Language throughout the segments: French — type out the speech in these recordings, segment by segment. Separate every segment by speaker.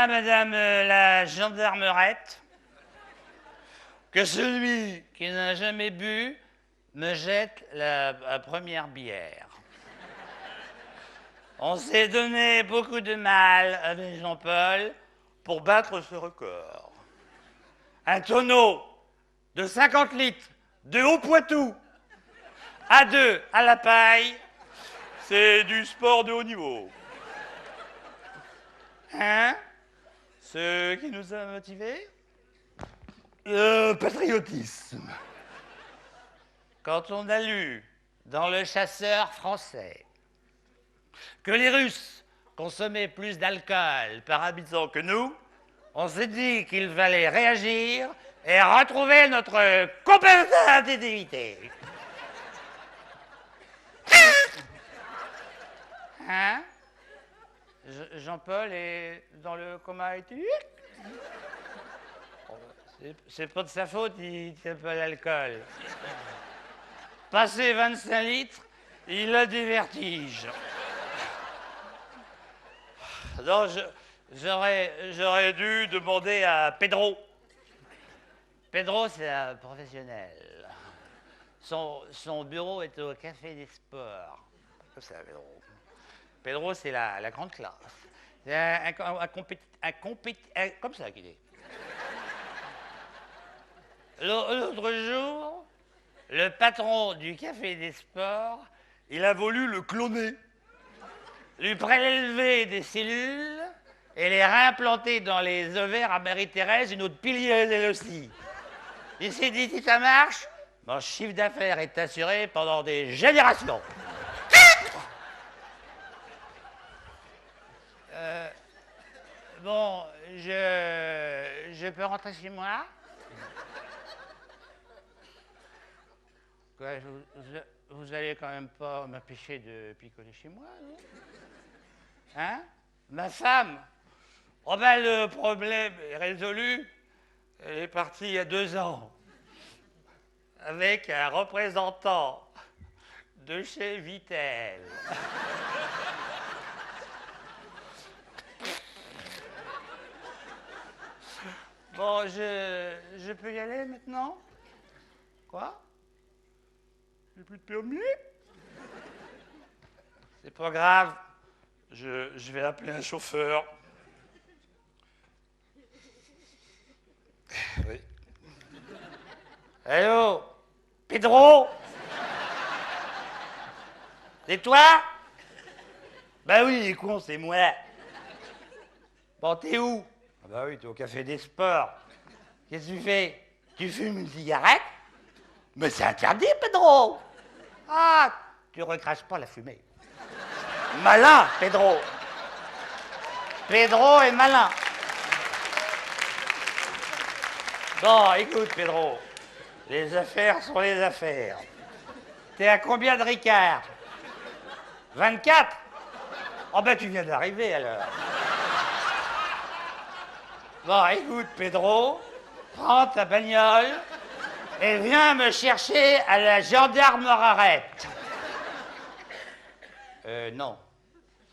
Speaker 1: madame la gendarmerette, que celui qui n'a jamais bu me jette la première bière. On s'est donné beaucoup de mal avec Jean-Paul pour battre ce record. Un tonneau de 50 litres de Haut-Poitou à deux à la paille, c'est du sport de haut niveau. Hein? Ce qui nous a motivés? Le patriotisme. Quand on a lu dans Le Chasseur français que les Russes consommaient plus d'alcool par habitant que nous, on s'est dit qu'il fallait réagir et retrouver notre compétitivité. Hein? Jean-Paul est dans le coma éthylique? C'est pas de sa faute, il tient pas l'alcool. Passé 25 litres, il a des vertiges. Non, j'aurais dû demander à Pedro. Pedro, c'est un professionnel. Son bureau est au Café des Sports. C'est Pedro. Pedro, c'est la grande classe. C'est un comme ça qu'il est. L'autre jour, le patron du Café des Sports, il a voulu le cloner, lui prélever des cellules et les réimplanter dans les ovaires à Marie-Thérèse, une autre pilier elle aussi. Il s'est dit, si ça marche, mon chiffre d'affaires est assuré pendant des générations. Bon, je peux rentrer chez moi? Quoi, vous allez quand même pas m'empêcher de picoler chez moi, non? Hein? Ma femme? Oh ben, le problème est résolu. Elle est partie il y a 2 ans. Avec un représentant de chez Vittel. Bon, je peux y aller maintenant? Quoi? J'ai plus de permis? C'est pas grave. Je vais appeler un chauffeur. Oui. Allô? Pedro? C'est toi? Ben oui, les cons, c'est moi. Bon, t'es où? Ah bah oui, t'es au Café des Sports. Qu'est-ce que tu fais? Tu fumes une cigarette? Mais c'est interdit, Pedro. Ah, tu recraches pas la fumée. Malin, Pedro. Pedro est malin. Bon, écoute, Pedro. Les affaires sont les affaires. T'es à combien de Ricard? 24? Oh ben, tu viens d'arriver, alors. Bon, écoute, Pedro, prends ta bagnole et viens me chercher à la gendarmerette. Non.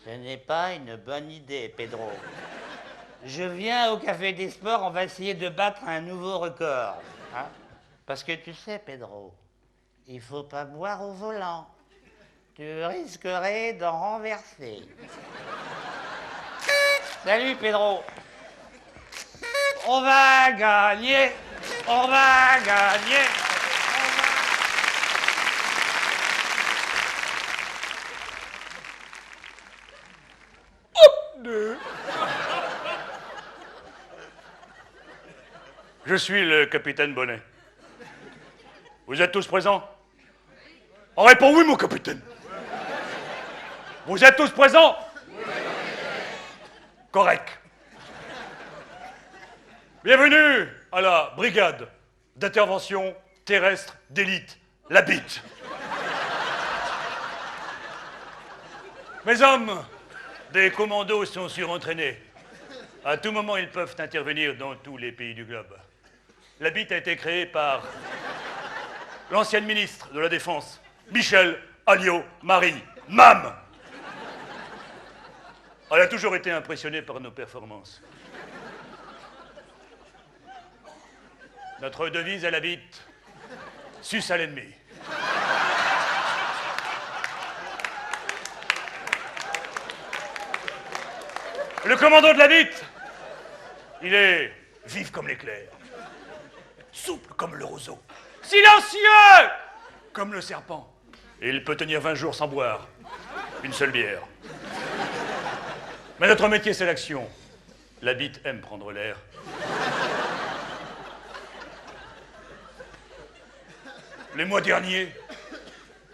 Speaker 1: Ce n'est pas une bonne idée, Pedro. Je viens au Café des Sports, on va essayer de battre un nouveau record. Hein? Parce que tu sais, Pedro, il faut pas boire au volant. Tu risquerais d'en renverser. Salut, Pedro. On va gagner. On va gagner.
Speaker 2: Je suis le capitaine Bonnet. Vous êtes tous présents? On répond oui, mon capitaine. Vous êtes tous présents? Correct. Bienvenue à la brigade d'intervention terrestre d'élite, la bite. Mes hommes des commandos sont surentraînés. À tout moment, ils peuvent intervenir dans tous les pays du globe. La bite a été créée par l'ancienne ministre de la Défense, Michel Alliot-Marie. MAM. Elle a toujours été impressionnée par nos performances. Notre devise à la bite, suce à l'ennemi. Le commando de la bite, il est vif comme l'éclair, souple comme le roseau, silencieux comme le serpent. Et il peut tenir 20 jours sans boire une seule bière. Mais notre métier, c'est l'action. La bite aime prendre l'air. Les mois derniers,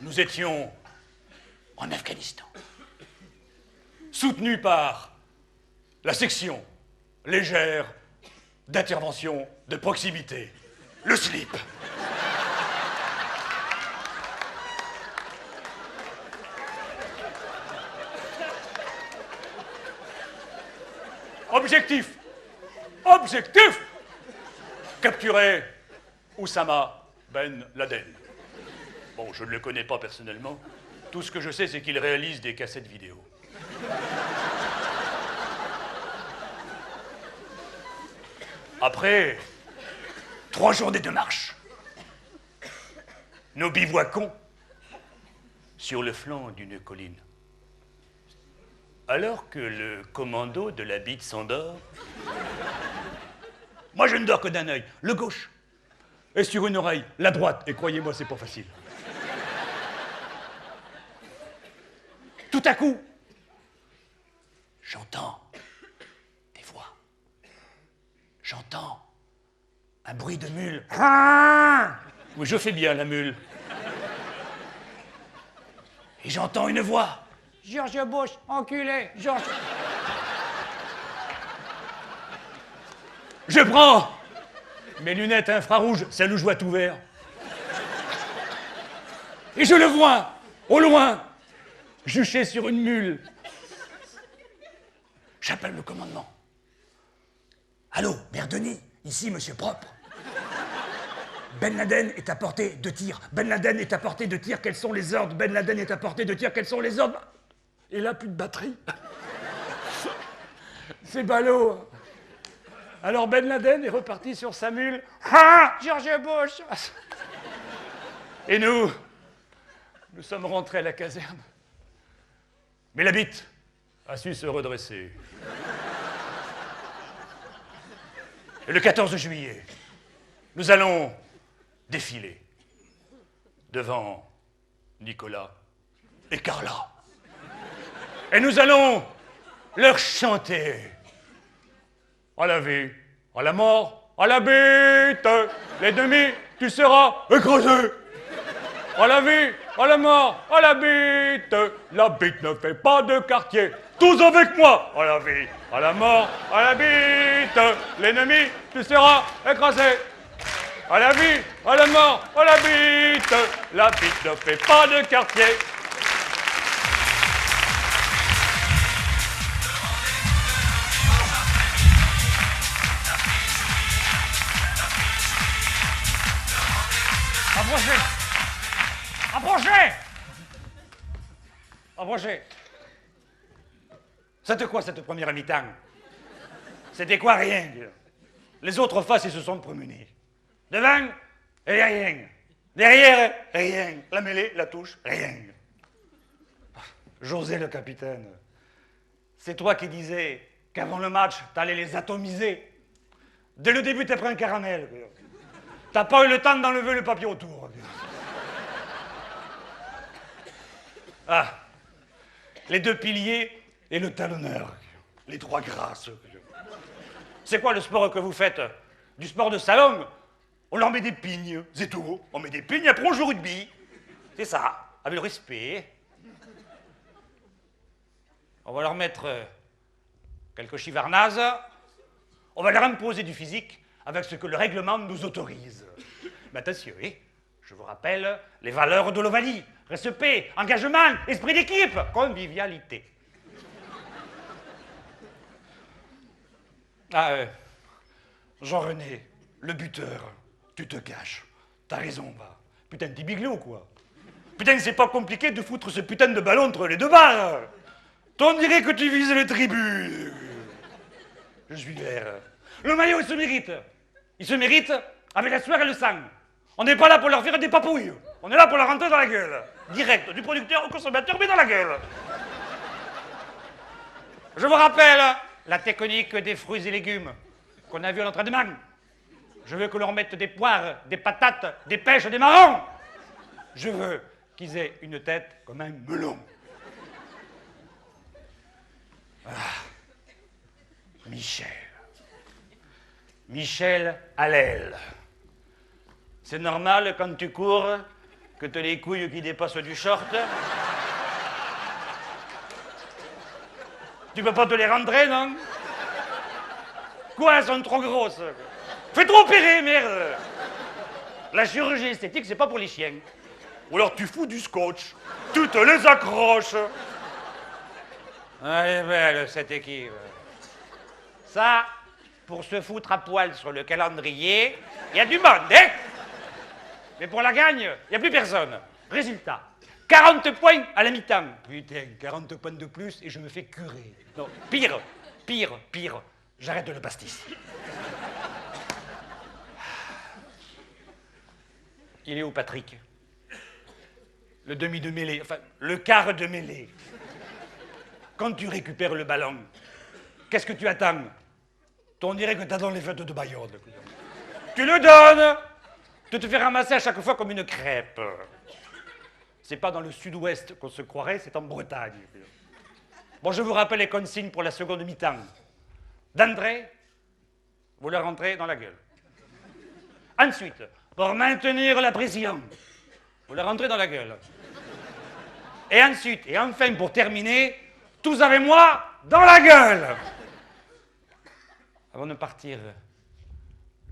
Speaker 2: nous étions en Afghanistan, soutenus par la section légère d'intervention de proximité, le slip. Objectif, capturer Oussama Ben Laden. Bon, je ne le connais pas personnellement. Tout ce que je sais, c'est qu'il réalise des cassettes vidéo. Après 3 journées de marche, nous bivouaquons sur le flanc d'une colline. Alors que le commando de la bite s'endort, moi je ne dors que d'un œil, le gauche, et sur une oreille, la droite, et croyez-moi, c'est pas facile. Tout à coup, j'entends des voix. J'entends un bruit de mule. Oui, je fais bien la mule. Et j'entends une voix.
Speaker 3: George Bush, enculé, George...
Speaker 2: Je prends mes lunettes infrarouges, celles où je vois tout vert. Et je le vois, au loin, juché sur une mule. J'appelle le commandement. Allô, Berdoni, ici Monsieur Propre. Ben Laden est à portée de tir. Ben Laden est à portée de tir. Quels sont les ordres? Ben Laden est à portée de tir. Quels sont les ordres? Et là, plus de batterie. C'est ballot. Alors Ben Laden est reparti sur sa mule.
Speaker 3: George Bush.
Speaker 2: Et nous sommes rentrés à la caserne. Mais la bite a su se redresser. Et le 14 juillet, nous allons défiler devant Nicolas et Carla. Et nous allons leur chanter à la vie, à la mort, à la bite, l'ennemi, tu seras écrasé. À la vie, à la mort, à la bite ne fait pas de quartier. Tous avec moi, à la vie, à la mort, à la bite, l'ennemi, tu seras écrasé. À la vie, à la mort, à la bite ne fait pas de quartier.
Speaker 3: Approchez. Approchez. Approchez.
Speaker 2: C'était quoi cette première mi-temps? C'était quoi? Rien. Les autres faces, ils se sont promenés. Devant, rien. Derrière, rien. La mêlée, la touche, rien. José le capitaine, c'est toi qui disais qu'avant le match, t'allais les atomiser. Dès le début, t'as pris un caramel. T'as pas eu le temps d'enlever le papier autour. Ah, les 2 piliers et le talonneur, les 3 grâces. C'est quoi le sport que vous faites? Du sport de salon? On leur met des pignes, c'est tout. On met des pignes, après on joue au rugby. C'est ça, avec le respect. On va leur mettre quelques chivarnazes. On va leur imposer du physique avec ce que le règlement nous autorise. Mais attention, je vous rappelle les valeurs de l'Ovalie. Respect, engagement, esprit d'équipe, convivialité. Jean-René, le buteur, tu te caches. T'as raison, va. Putain, t'es biglot, quoi. Putain, c'est pas compliqué de foutre ce putain de ballon entre les 2 barres. On dirait que tu vises les tribunes. Je suis vert. Le maillot, il se mérite. Il se mérite avec la sueur et le sang. On n'est pas là pour leur faire des papouilles. On est là pour leur rentrer dans la gueule. Direct, du producteur au consommateur, mais dans la gueule.
Speaker 3: Je vous rappelle la technique des fruits et légumes qu'on a vu à l'entraînement. Je veux que l'on mette des poires, des patates, des pêches, des marrons. Je veux qu'ils aient une tête comme un melon. Ah. Michel. Michel à l'aile. C'est normal quand tu cours que tu as les couilles qui dépassent du short. Tu peux pas te les rentrer, non? Quoi, elles sont trop grosses? Fais-toi opérer, merde! La chirurgie esthétique, c'est pas pour les chiens.
Speaker 2: Ou alors tu fous du scotch. Tu te les accroches.
Speaker 3: Elle est belle, cette équipe. Ça, pour se foutre à poil sur le calendrier, il y a du monde, hein? Mais pour la gagne, il n'y a plus personne. Résultat, 40 points à la mi-temps. Putain, 40 points de plus et je me fais curer. Non, pire, j'arrête le pastis. Il est où, Patrick? Le demi de mêlée, enfin, le quart de mêlée. Quand tu récupères le ballon, qu'est-ce que tu attends? On dirait que t'as dans les fêtes de Bayonne. Tu le donnes, tu te fais ramasser à chaque fois comme une crêpe. C'est pas dans le sud-ouest qu'on se croirait, c'est en Bretagne. Bon, je vous rappelle les consignes pour la seconde mi-temps. D'entrée, vous leur rentrez dans la gueule. Ensuite, pour maintenir la pression, vous leur rentrez dans la gueule. Et ensuite, et enfin pour terminer, tous avec moi dans la gueule. Avant de partir,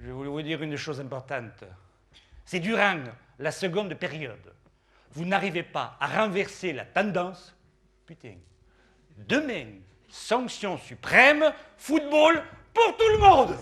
Speaker 3: je voulais vous dire une chose importante. C'est durant la seconde période, vous n'arrivez pas à renverser la tendance, putain, demain, sanction suprême, football pour tout le monde.